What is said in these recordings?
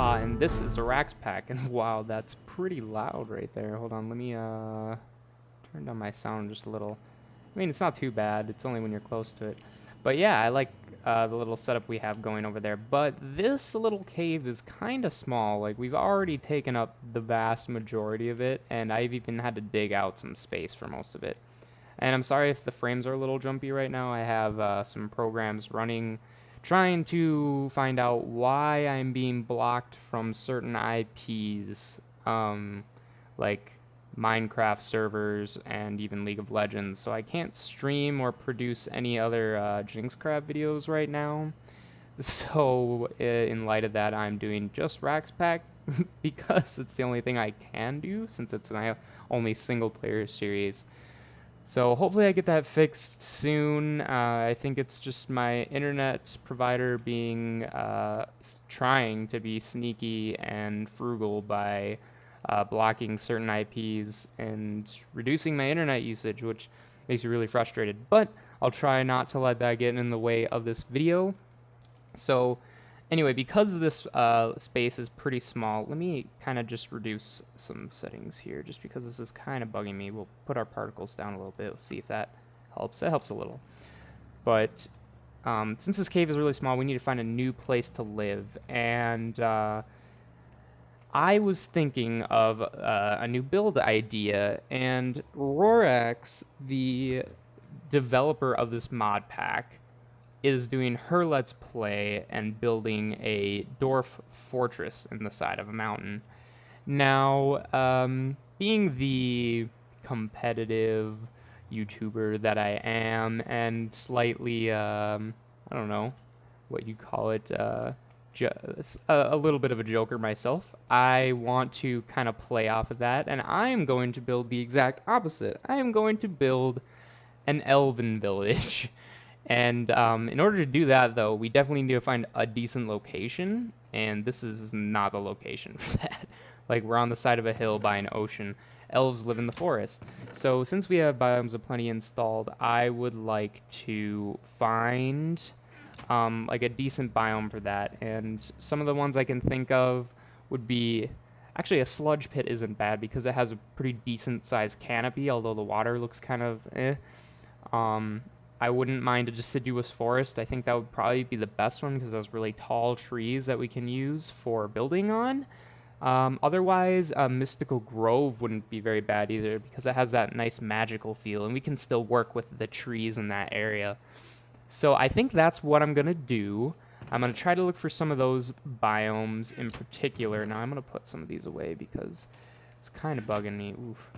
Wolfpaw, and this is the RaxPack. And wow, that's pretty loud right there. Hold on, let me turn down my sound just a little. I mean, it's not too bad. It's only when you're close to it. But yeah, I like the little setup we have going over there. But this little cave is kind of small. Like, we've already taken up the vast majority of it, and I've even had to dig out some space for most of it. And I'm sorry if the frames are a little jumpy right now. I have some programs running, trying to find out why I'm being blocked from certain IPs, like Minecraft servers and even League of Legends. So I can't stream or produce any other Jinxcraft videos right now. So in light of that, I'm doing just RaxPack because it's the only thing I can do since it's my only single player series. So hopefully I get that fixed soon. I think it's just my internet provider being trying to be sneaky and frugal by blocking certain IPs and reducing my internet usage, which makes me really frustrated. But I'll try not to let that get in the way of this video. So anyway, because this space is pretty small, let me kind of just reduce some settings here, just because this is kind of bugging me. We'll put our particles down a little bit. We'll see if that helps. That helps a little. But since this cave is really small, we need to find a new place to live. And I was thinking of a new build idea, and Rorax, the developer of this mod pack, is doing her Let's Play and building a dwarf fortress in the side of a mountain. Now, being the competitive YouTuber that I am, and slightly, I don't know what you call it, a little bit of a joker myself, I want to kind of play off of that, and I'm going to build the exact opposite. I am going to build an elven village. And in order to do that, though, we definitely need to find a decent location, and this is not the location for that. Like, we're on the side of a hill by an ocean. Elves live in the forest. So since we have biomes aplenty installed, I would like to find like a decent biome for that. And some of the ones I can think of would be... Actually, a sludge pit isn't bad because it has a pretty decent sized canopy, although the water looks kind of eh. I wouldn't mind a deciduous forest. I think that would probably be the best one because those really tall trees that we can use for building on. Otherwise, a mystical grove wouldn't be very bad either because it has that nice magical feel, and we can still work with the trees in that area. So I think that's what I'm going to do. I'm going to try to look for some of those biomes in particular. Now I'm going to put some of these away because it's kind of bugging me. Oof.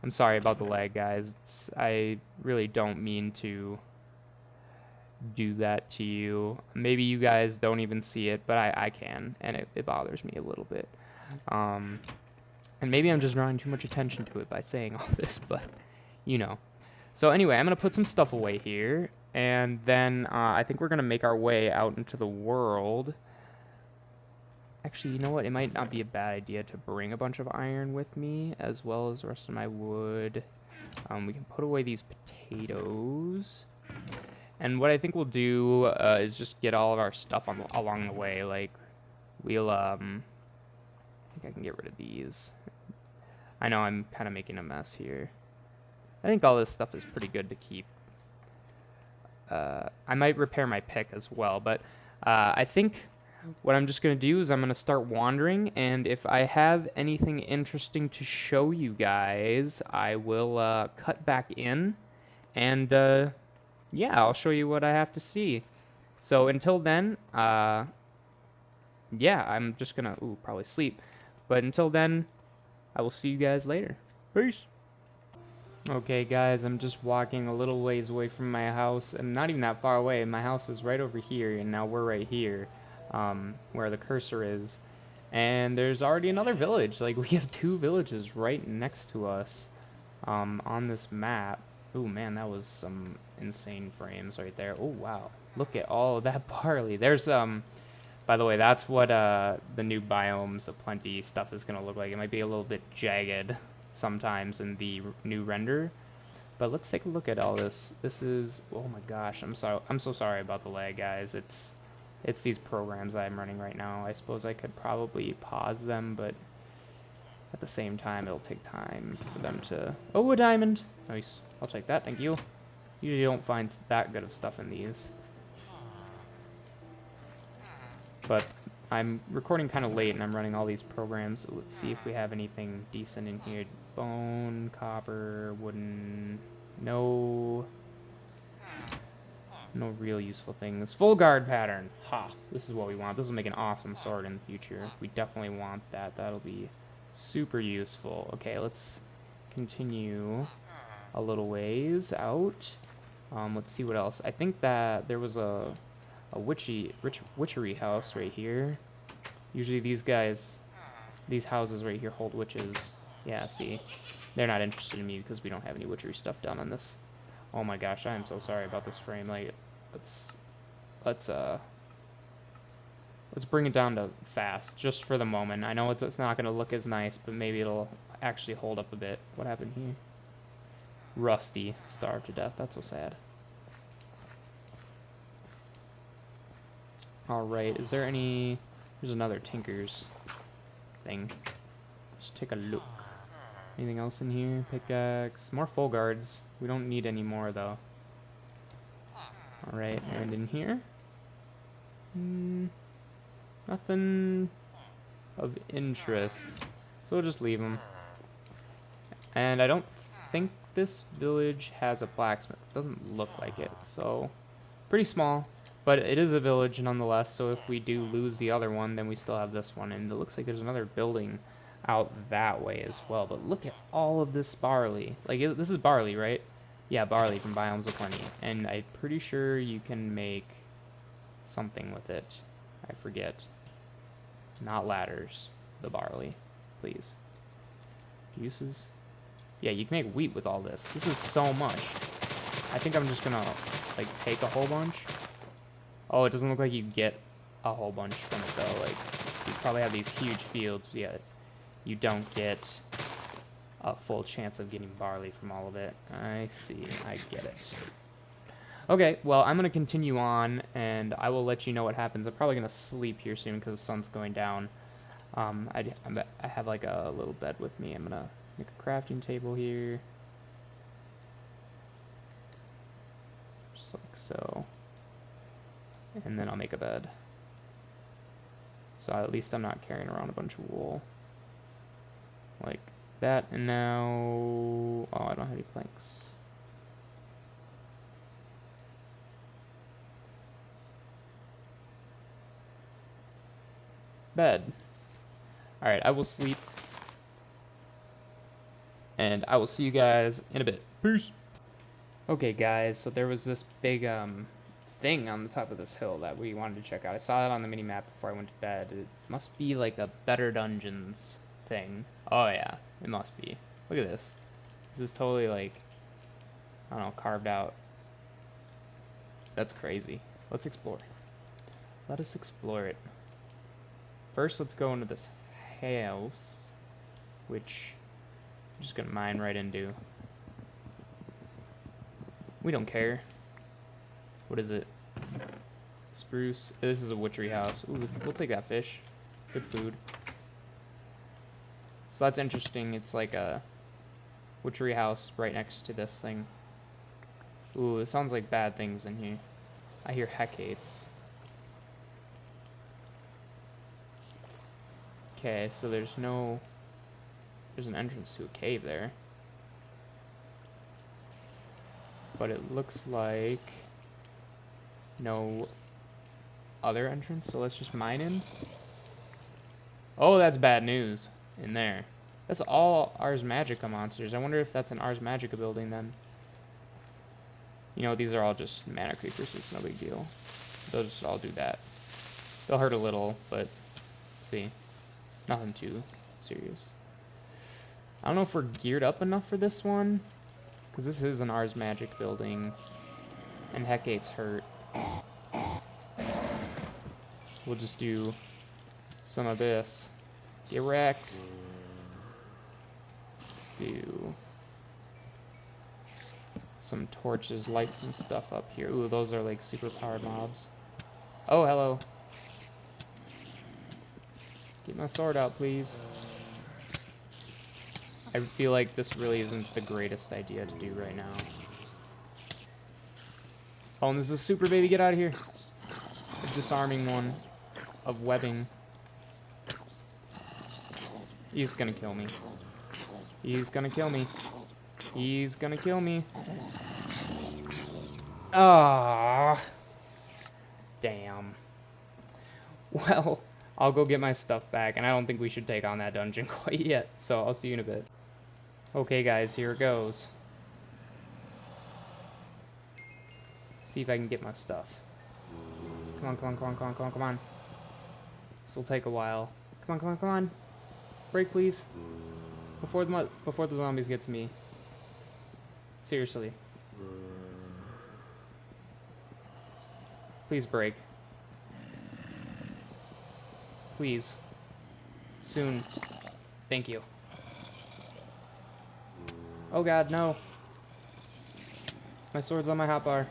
I'm sorry about the lag, guys. I really don't mean to do that to you. Maybe you guys don't even see it, but I can, and it bothers me a little bit. And maybe I'm just drawing too much attention to it by saying all this, but you know. So anyway, I'm going to put some stuff away here, and then I think we're going to make our way out into the world. Actually, you know what? It might not be a bad idea to bring a bunch of iron with me, as well as the rest of my wood. We can put away these potatoes. And what I think we'll do is just get all of our stuff along the way. Like, we'll, I think I can get rid of these. I know I'm kind of making a mess here. I think all this stuff is pretty good to keep. I might repair my pick as well, but I think what I'm just going to do is I'm going to start wandering, and if I have anything interesting to show you guys, I will cut back in, and yeah, I'll show you what I have to see. So until then, yeah, I'm just going to probably sleep. But until then, I will see you guys later. Peace. Okay, guys, I'm just walking a little ways away from my house, and not even that far away. My house is right over here, and now we're right here. Where the cursor is, and there's already another village. Like, we have two villages right next to us on this map. Oh man, that was some insane frames right there. Oh wow, look at all of that barley. There's by the way, that's what the new biomes aplenty stuff is gonna look like. It might be a little bit jagged sometimes in the new render, but let's take a look at all this. This is, oh my gosh, I'm so sorry about the lag, guys. It's It's these programs I'm running right now. I suppose I could probably pause them, but at the same time, it'll take time for them to... Oh, a diamond! Nice. I'll take that, thank you. Usually don't find that good of stuff in these. But I'm recording kind of late, and I'm running all these programs. So let's see if we have anything decent in here. Bone, copper, wooden... No real useful things. Full guard pattern. Ha! This is what we want. This will make an awesome sword in the future. We definitely want that. That'll be super useful. Okay, let's continue a little ways out. Let's see what else. I think that there was a witchery house right here. Usually these houses right here hold witches. Yeah, see. They're not interested in me because we don't have any witchery stuff done on this. Oh my gosh, I am so sorry about this frame. Like, let's bring it down to fast, just for the moment. I know it's not going to look as nice, but maybe it'll actually hold up a bit. What happened here? Rusty starved to death. That's so sad. Alright, is there any... There's another Tinker's thing. Just take a look. Anything else in here? Pickaxe. More full guards. We don't need any more, though. Alright, and in here? Nothing of interest. So we'll just leave them. And I don't think this village has a blacksmith. It doesn't look like it, so... Pretty small, but it is a village nonetheless, so if we do lose the other one, then we still have this one. And it looks like there's another building out that way as well. But look at all of this barley. Like, this is barley, right? Yeah, barley from Biomes of Plenty. And I'm pretty sure you can make something with it. I forget. Not ladders. The barley. Please. Uses? Yeah, you can make wheat with all this. This is so much. I think I'm just gonna, like, take a whole bunch. Oh, it doesn't look like you get a whole bunch from it, though. Like, you probably have these huge fields. Yeah, you don't get a full chance of getting barley from all of it. I see. I get it. Okay, well, I'm going to continue on, and I will let you know what happens. I'm probably going to sleep here soon because the sun's going down. I have, like, a little bed with me. I'm going to make a crafting table here. Just like so. And then I'll make a bed. So at least I'm not carrying around a bunch of wool. Like that, and now... Oh, I don't have any planks. Bed. Alright, I will sleep. And I will see you guys in a bit. Peace! Okay, guys, so there was this big, thing on the top of this hill that we wanted to check out. I saw it on the mini-map before I went to bed. It must be like a Better Dungeons thing. Oh yeah, it must be. Look at this. This is totally like, I don't know, carved out. That's crazy. Let's explore. Let us explore it. First, let's go into this house, which I'm just gonna mine right into. We don't care. What is it? Spruce. This is a witchery house. Ooh, we'll take that fish. Good food. So that's interesting. It's like a witchery house right next to this thing. Ooh, it sounds like bad things in here. I hear hecates. Okay, so there's an entrance to a cave there. But it looks like no other entrance, so let's just mine in. Oh, that's bad news in there. That's all Ars Magica monsters. I wonder if that's an Ars Magica building then. You know, these are all just mana creepers. It's no big deal. They'll just all do that. They'll hurt a little, but see, nothing too serious. I don't know if we're geared up enough for this one, because this is an Ars Magic building, and hecates hurt. We'll just do some of this. Get wrecked. Let's do some torches, light some stuff up here. Ooh, those are like super powered mobs. Oh, hello. Get my sword out, please. I feel like this really isn't the greatest idea to do right now. Oh, and this is a super baby. Get out of here. A disarming one of webbing. He's gonna kill me. He's gonna kill me. He's gonna kill me. Ah, damn. Well, I'll go get my stuff back, and I don't think we should take on that dungeon quite yet, so I'll see you in a bit. Okay, guys, here it goes. See if I can get my stuff. Come on, come on, come on, come on, come on, come on. This will take a while. Come on, come on, come on. Break, please. Before the zombies get to me. Seriously. Please break. Please. Soon. Thank you. Oh god, no. My sword's on my hotbar.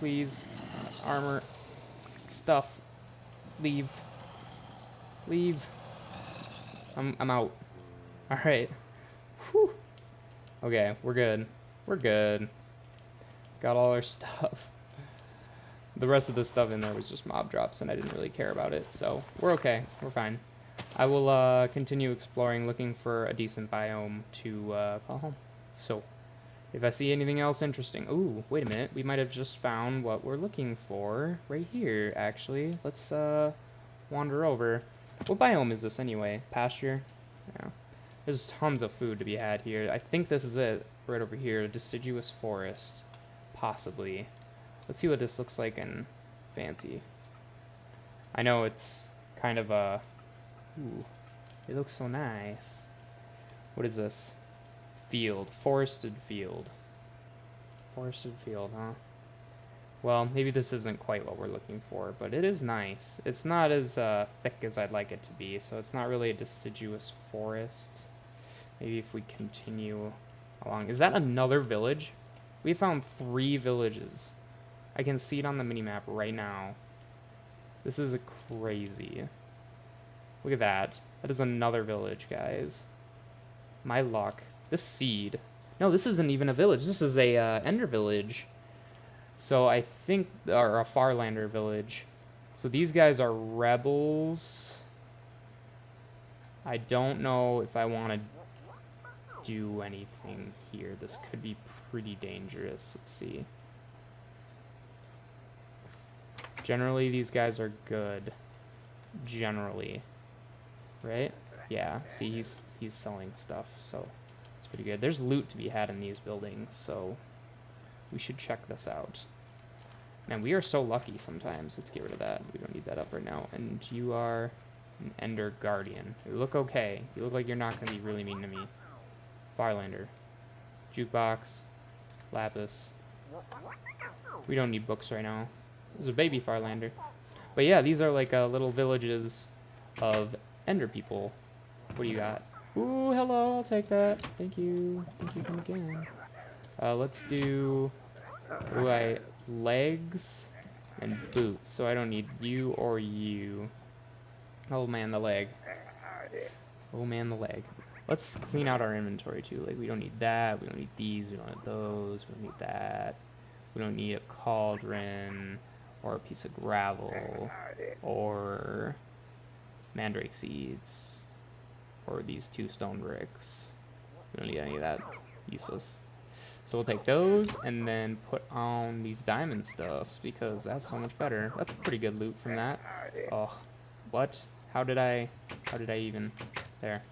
Please. Armor. Stuff. Leave. Leave. I'm out. Alright. Whew. Okay, we're good. We're good. Got all our stuff. The rest of the stuff in there was just mob drops, and I didn't really care about it, so we're okay. We're fine. I will continue exploring, looking for a decent biome to call home. So, if I see anything else interesting... Ooh, wait a minute. We might have just found what we're looking for right here, actually. Let's wander over. What biome is this anyway? Pasture? Yeah. There's tons of food to be had here. I think this is it, right over here. Deciduous forest. Possibly. Let's see what this looks like in fancy. I know it's kind of a... Ooh, it looks so nice. What is this? Field. Forested field. Forested field, huh? Well, maybe this isn't quite what we're looking for, but it is nice. It's not as thick as I'd like it to be, so it's not really a deciduous forest. Maybe if we continue along. Is that another village? We found 3 villages. I can see it on the minimap right now. This is crazy. Look at that. That is another village, guys. My luck. This seed. No, this isn't even a village. This is a Ender village. So I think, or a Farlander village. So these guys are rebels. I don't know if I want to do anything here. This could be pretty dangerous. Let's see. Generally, these guys are good. Generally. Right? Yeah, see, he's selling stuff, so it's pretty good. There's loot to be had in these buildings, so we should check this out. Man, we are so lucky sometimes. Let's get rid of that. We don't need that up right now. And you are an Ender Guardian. You look okay. You look like you're not going to be really mean to me. Farlander. Jukebox. Lapis. We don't need books right now. There's a baby Farlander. But yeah, these are like little villages of Ender people. What do you got? Ooh, hello, I'll take that. Thank you. Thank you, come again. Let's do... Ooh, legs and boots, so I don't need you or you. Oh man, the leg. Oh man, the leg. Let's clean out our inventory too. Like, we don't need that, we don't need these, we don't need those, we don't need that. We don't need a cauldron, or a piece of gravel, or mandrake seeds, or these 2 stone bricks. We don't need any of that. Useless. So we'll take those and then put on these diamond stuffs because that's so much better. That's pretty good loot from that. Oh, what? How did I even? There.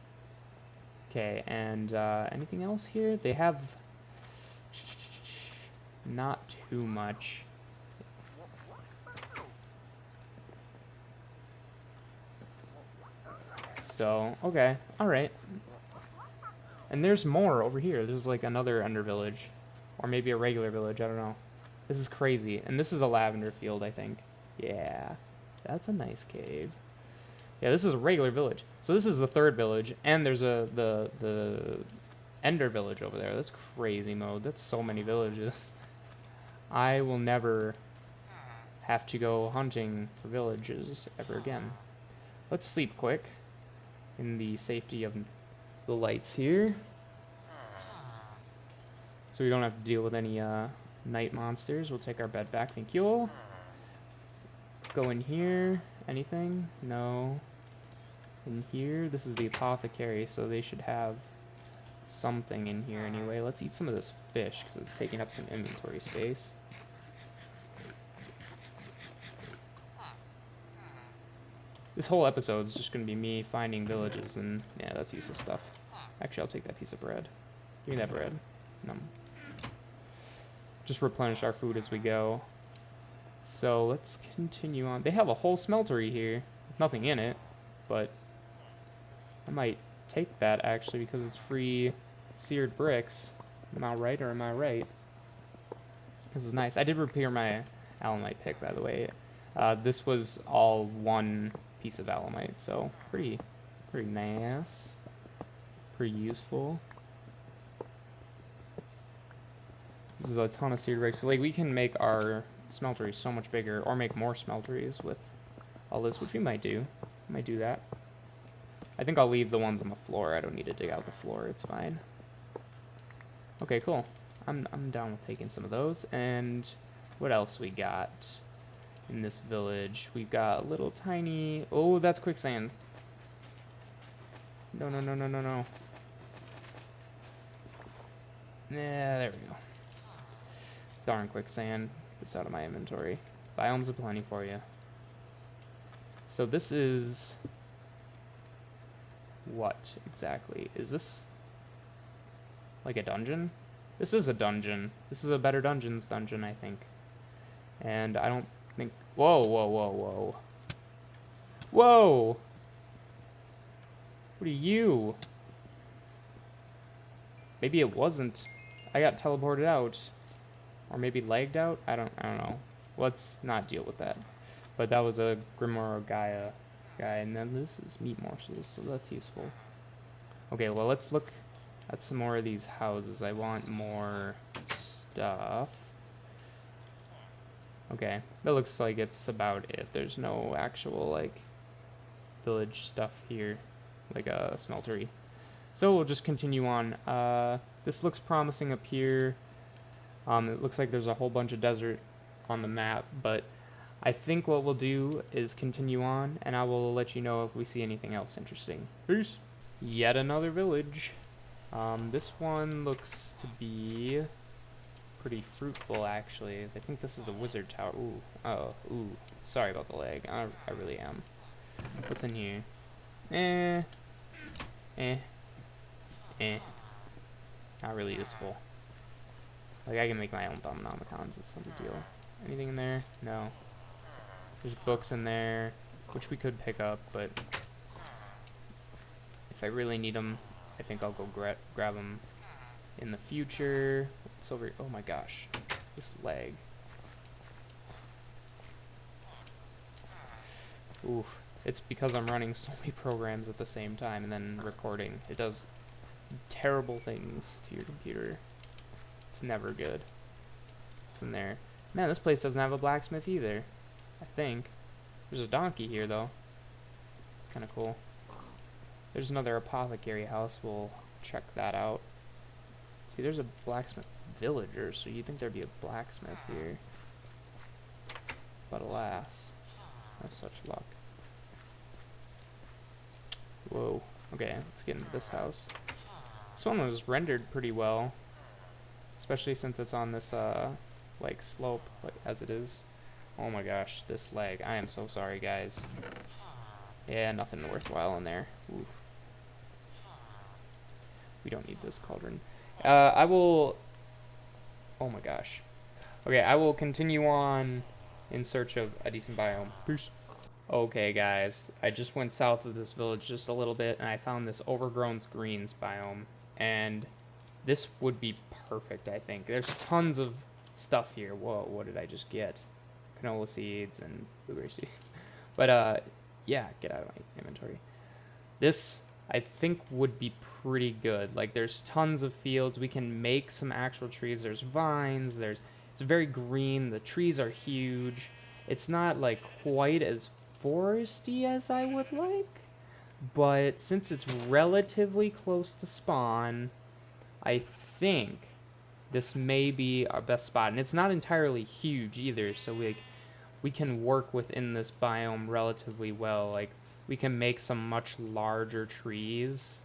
Okay, and anything else here? They have not too much. So, okay, alright. And there's more over here. There's like another Ender village. Or maybe a regular village, I don't know. This is crazy. And this is a lavender field, I think. Yeah. That's a nice cave. Yeah, this is a regular village. So this is the 3rd village. And there's the Ender village over there. That's crazy mode. That's so many villages. I will never have to go hunting for villages ever again. Let's sleep quick in the safety of the lights here, so we don't have to deal with any night monsters. We'll take our bed back. Thank you. Go in here. Anything? No. In here, this is the apothecary, so they should have something in here anyway. Let's eat some of this fish because it's taking up some inventory space. This whole episode is just going to be me finding villages, and yeah, that's useless stuff. Actually, I'll take that piece of bread. Give me that bread. Nom. Just replenish our food as we go. So let's continue on. They have a whole smeltery here. Nothing in it, but I might take that actually because it's free seared bricks. Am I right or am I right? This is nice. I did repair my alumite pick, by the way. This was all one piece of alumite, so pretty nice, pretty useful. This is a ton of seared bricks. So like we can make our smeltery so much bigger, or make more smelteries with all this, which we might do. Might do that. I think I'll leave the ones on the floor. I don't need to dig out the floor. It's fine. Okay, cool. I'm down with taking some of those. And what else we got in this village? We've got a little tiny... Oh, that's quicksand. No, no, no, no, no, no. Yeah, there we go. Darn quicksand. This out of my inventory. Biomes of plenty for you. So this is... What exactly? Is this like a dungeon? This is a dungeon. This is a Better Dungeons dungeon, I think. And I don't think... Whoa, whoa, whoa, whoa. Whoa! What are you? Maybe it wasn't. I got teleported out. Or maybe lagged out? I don't know. Let's not deal with that. But that was a Grimoire Gaia guy, and then this is meat morsels, so that's useful. Okay, well, let's look at some more of these houses. I want more stuff. Okay, that looks like it's about it. There's no actual, like, village stuff here, like a smeltery. So we'll just continue on. This looks promising up here. It looks like there's a whole bunch of desert on the map, but I think what we'll do is continue on, and I will let you know if we see anything else interesting. Peace! Yet another village. This one looks to be pretty fruitful, actually. I think this is a wizard tower. Ooh. Oh, ooh. Sorry about the lag. I really am. What's in here? Not really useful. Like, I can make my own Thumb-Nomicons. It's no big deal. Anything in there? No. There's books in there, which we could pick up, but if I really need them, I think I'll go grab them in the future. What's over here? Oh my gosh, this lag. Oof. It's because I'm running so many programs at the same time and then recording. It does terrible things to your computer. It's never good. What's in there? Man, this place doesn't have a blacksmith either. I think. There's a donkey here, though. It's kind of cool. There's another apothecary house. We'll check that out. See, there's a blacksmith villager, so you'd think there'd be a blacksmith here. But alas, no such luck. Whoa. Okay, let's get into this house. This one was rendered pretty well. Especially since it's on this, like, slope, like, as it is. Oh my gosh, this lag. I am so sorry, guys. Yeah, nothing worthwhile in there. Oof. We don't need this cauldron. I will... Oh my gosh. Okay, I will continue on in search of a decent biome. Peace. Okay, guys. I just went south of this village just a little bit, and I found this overgrown greens biome. And this would be perfect, I think. There's tons of stuff here. Whoa, what did I just get? Canola seeds and blueberry seeds. But, yeah, get out of my inventory. This, I think, would be pretty good. Like, there's tons of fields. We can make some actual trees. There's vines. It's It's very green. The trees are huge. It's not like quite as foresty as I would like, but since it's relatively close to spawn, I think this may be our best spot. And it's not entirely huge either, so we can work within this biome relatively well. Like, we can make some much larger trees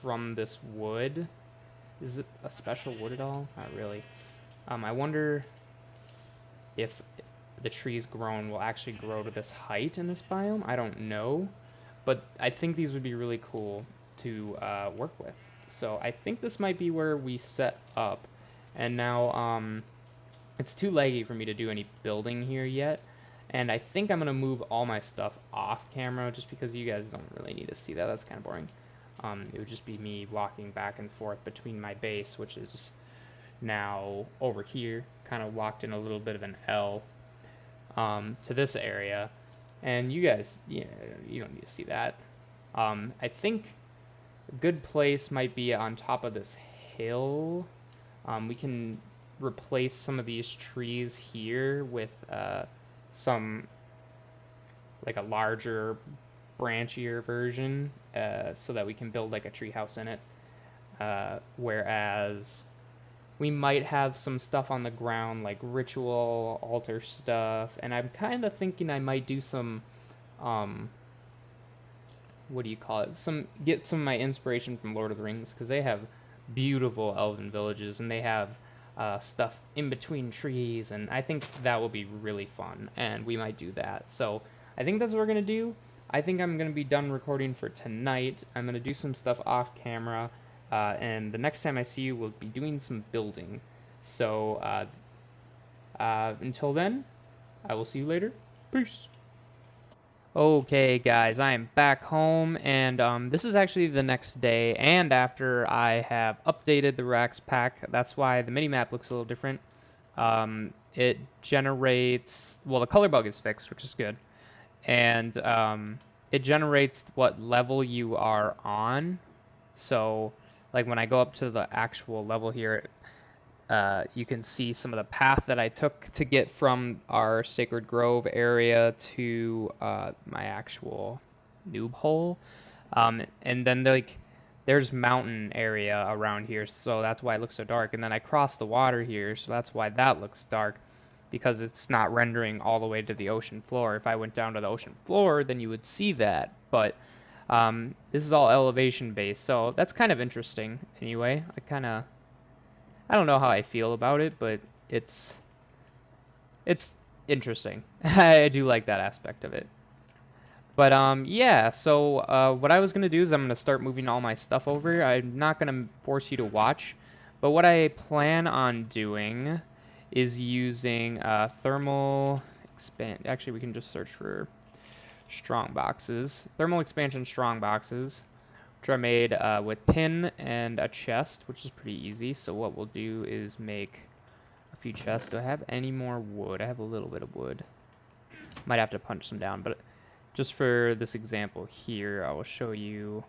from this wood. Is it a special wood at all? Not really. I wonder if the trees grown will actually grow to this height in this biome. I don't know, but I think these would be really cool to work with. So I think this might be where we set up. And now it's too laggy for me to do any building here yet. And I think I'm going to move all my stuff off camera just because you guys don't really need to see that. That's kind of boring. It would just be me walking back and forth between my base, which is now over here, kind of walked in a little bit of an L to this area. And you guys, you don't need to see that. I think a good place might be on top of this hill. We can replace some of these trees here with some, like a larger, branchier version, so that we can build like a tree house in it. Whereas we might have some stuff on the ground, like ritual altar stuff, and I'm kind of thinking I might do some, what do you call it? Get some of my inspiration from Lord of the Rings, because they have beautiful elven villages, and they have stuff in between trees, and I think that will be really fun, and we might do that. So I think that's what we're going to do. I think I'm going to be done recording for tonight. I'm going to do some stuff off camera, and the next time I see you, we'll be doing some building. So until then, I will see you later. Peace. Okay, guys, I am back home, and this is actually the next day, and after I have updated the RaxPack. That's why the minimap looks a little different. It generates, well, the color bug is fixed, which is good, and it generates what level you are on. So, like, when I go up to the actual level here, you can see some of the path that I took to get from our Sacred Grove area to my actual noob hole. And then there's mountain area around here, so that's why it looks so dark. And then I crossed the water here, so that's why that looks dark, because it's not rendering all the way to the ocean floor. If I went down to the ocean floor, then you would see that. But this is all elevation based, so that's kind of interesting anyway. I don't know how I feel about it, but it's interesting. I do like that aspect of it. But yeah, so what I was going to do is I'm going to start moving all my stuff over. I'm not going to force you to watch, but what I plan on doing is using thermal expand. Actually, we can just search for strong boxes. Thermal expansion strong boxes, which are made with tin and a chest, which is pretty easy. So what we'll do is make a few chests. Do I have any more wood? I have a little bit of wood. Might have to punch some down, but just for this example here, I will show you.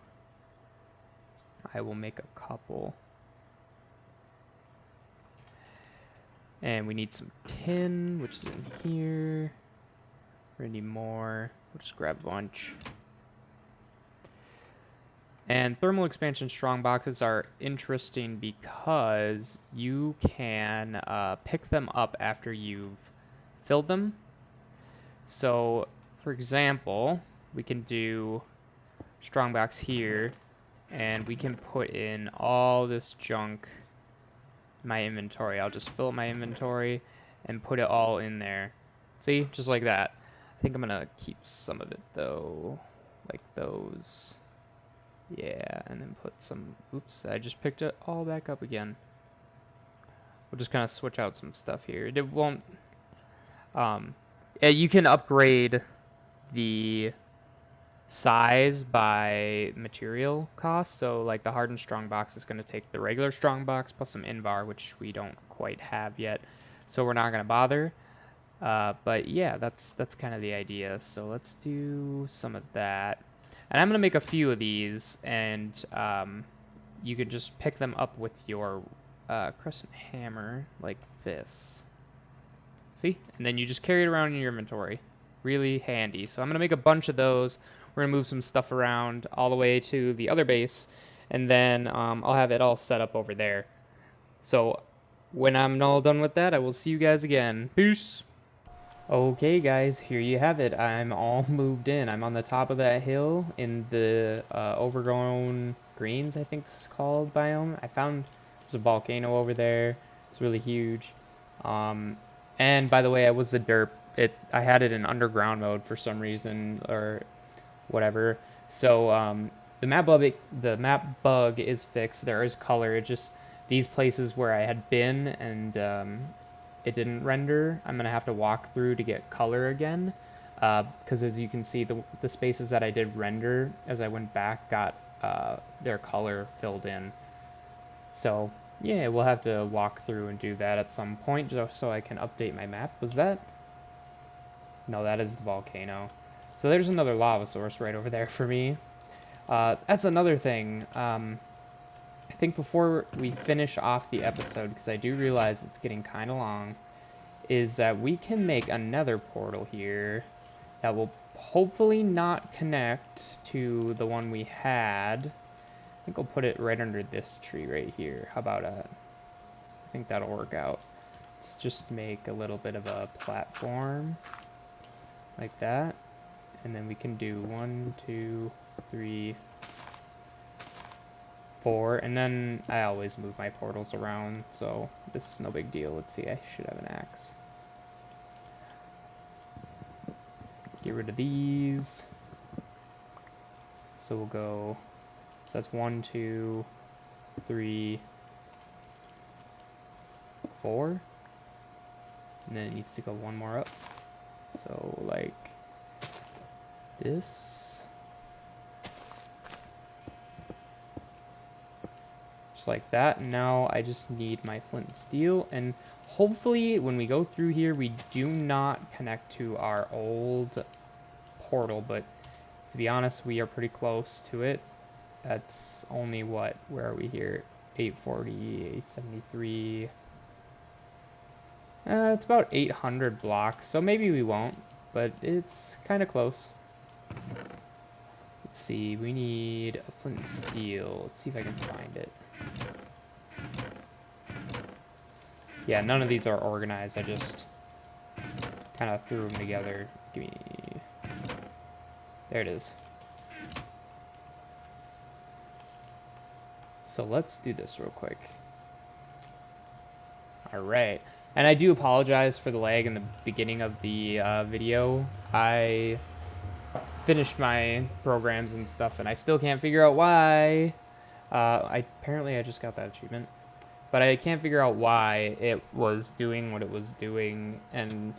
I will make a couple. And we need some tin, which is in here. We need more. We'll just grab a bunch. And thermal expansion strong boxes are interesting because you can pick them up after you've filled them. So, for example, we can do strongbox here, and we can put in all this junk in my inventory. I'll just fill up my inventory and put it all in there. See, just like that. I think I'm gonna keep some of it though, like those. Yeah, and then put some, oops, I just picked it all back up again. We'll just kind of switch out some stuff here. It won't, yeah, you can upgrade the size by material cost. So like the hardened strong box is going to take the regular strong box plus some invar, which we don't quite have yet. So we're not going to bother. But yeah, that's kind of the idea. So let's do some of that. And I'm going to make a few of these, and you can just pick them up with your crescent hammer like this. See? And then you just carry it around in your inventory. Really handy. So I'm going to make a bunch of those. We're going to move some stuff around all the way to the other base. And then I'll have it all set up over there. So when I'm all done with that, I will see you guys again. Peace! Okay guys, here you have it. I'm all moved in. I'm on the top of that hill in the overgrown greens, I think this is called, biome. I found there's a volcano over there. It's really huge. And by the way, I was a derp. I had it in underground mode for some reason or whatever. So the map bug is fixed. There is color. It just these places where I had been and it didn't render. I'm gonna have to walk through to get color again, because as you can see, the spaces that I did render as I went back got their color filled in. So yeah, we'll have to walk through and do that at some point just so I can update my map. Was that? No, that is the volcano. So there's another lava source right over there for me. That's another thing. I think before we finish off the episode, because I do realize it's getting kind of long, is that we can make another portal here that will hopefully not connect to the one we had. I think I'll put it right under this tree right here. How about that? I think that'll work out. Let's just make a little bit of a platform like that. And then we can do 1, 2, 3, 4, and then I always move my portals around, so this is no big deal. Let's see, I should have an axe. Get rid of these. So we'll go, so that's 1, 2, 3, 4. And then it needs to go one more up. So like this. Just like that. And now I just need my flint and steel, and hopefully when we go through here we do not connect to our old portal, but to be honest we are pretty close to it. That's only what, where are we here? 840, 873. It's about 800 blocks, so maybe we won't, but it's kind of close. Let's see, we need a flint and steel. Let's see if I can find it. Yeah, none of these are organized. I just kind of threw them together. Give me... There it is. So let's do this real quick. Alright. And I do apologize for the lag in the beginning of the video. I finished my programs and stuff, and I still can't figure out why. Apparently I just got that achievement, but I can't figure out why it was doing what it was doing. And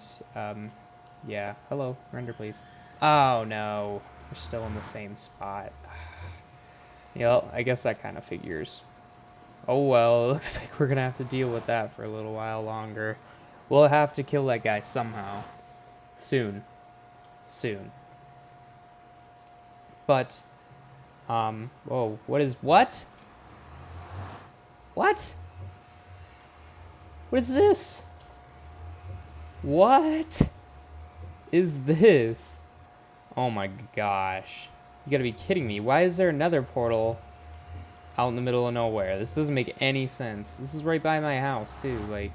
yeah, hello, render please. Oh no, we're still in the same spot. Yeah, I guess that kind of figures. Oh well, it looks like we're gonna have to deal with that for a little while longer. We'll have to kill that guy somehow. Soon. But whoa, what is what? What? What is this? What is this? Oh my gosh. You gotta be kidding me. Why is there another portal out in the middle of nowhere? This doesn't make any sense. This is right by my house too. Like,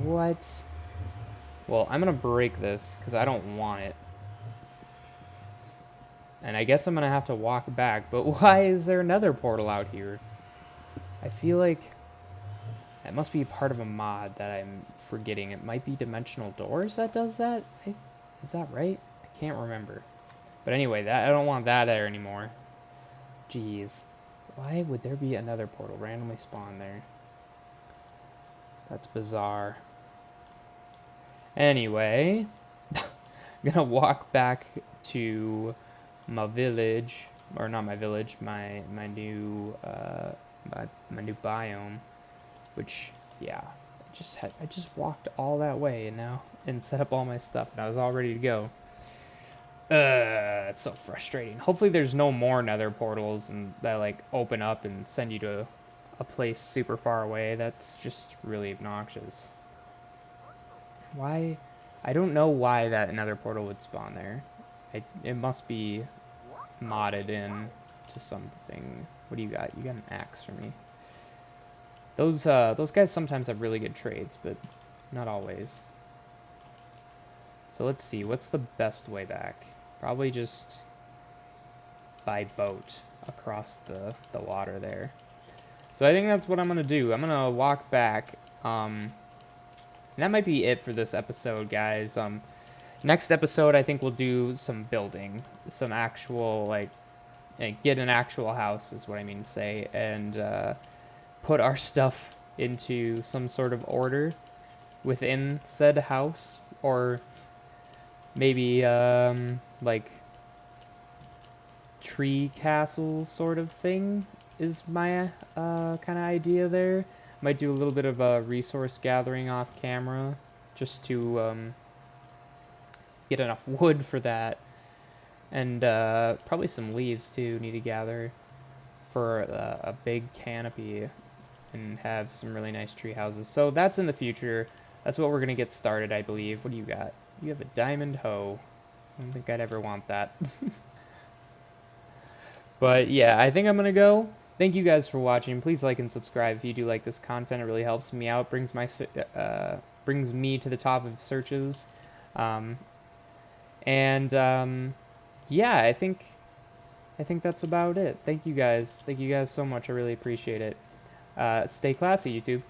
what? Well, I'm gonna break this because I don't want it. And I guess I'm gonna have to walk back, but why is there another portal out here? I feel like that must be part of a mod that I'm forgetting. It might be Dimensional Doors that does that? Is that right? I can't remember. But anyway, I don't want that there anymore. Jeez. Why would there be another portal randomly spawn there? That's bizarre. Anyway, I'm gonna walk back to my village, or not my village, my new biome, which, yeah, I just walked all that way and set up all my stuff, and I was all ready to go. It's so frustrating. Hopefully there's no more nether portals and that like open up and send you to a place super far away. That's just really obnoxious. Why? I don't know why that another portal would spawn there. It must be modded in to something. What do you got? You got an axe for me. Those guys sometimes have really good trades, but not always. So let's see, what's the best way back? Probably just by boat across the water there. So I think that's what I'm gonna do. I'm gonna walk back. And that might be it for this episode, guys. Next episode, I think we'll do some building, some actual like get an actual house is what I mean to say, and put our stuff into some sort of order within said house, or maybe like tree castle sort of thing is my kind of idea there. Might do a little bit of resource gathering off camera just to get enough wood for that, and probably some leaves too need to gather for a big canopy and have some really nice tree houses. So that's in the future. That's what we're gonna get started, I believe. What do you got? You have a diamond hoe. I don't think I'd ever want that. But yeah, I think I'm gonna go. Thank you guys for watching. Please like and subscribe if you do like this content. It really helps me out. Brings me to the top of searches. Yeah, I think that's about it. Thank you guys. Thank you guys so much. I really appreciate it. Stay classy, YouTube.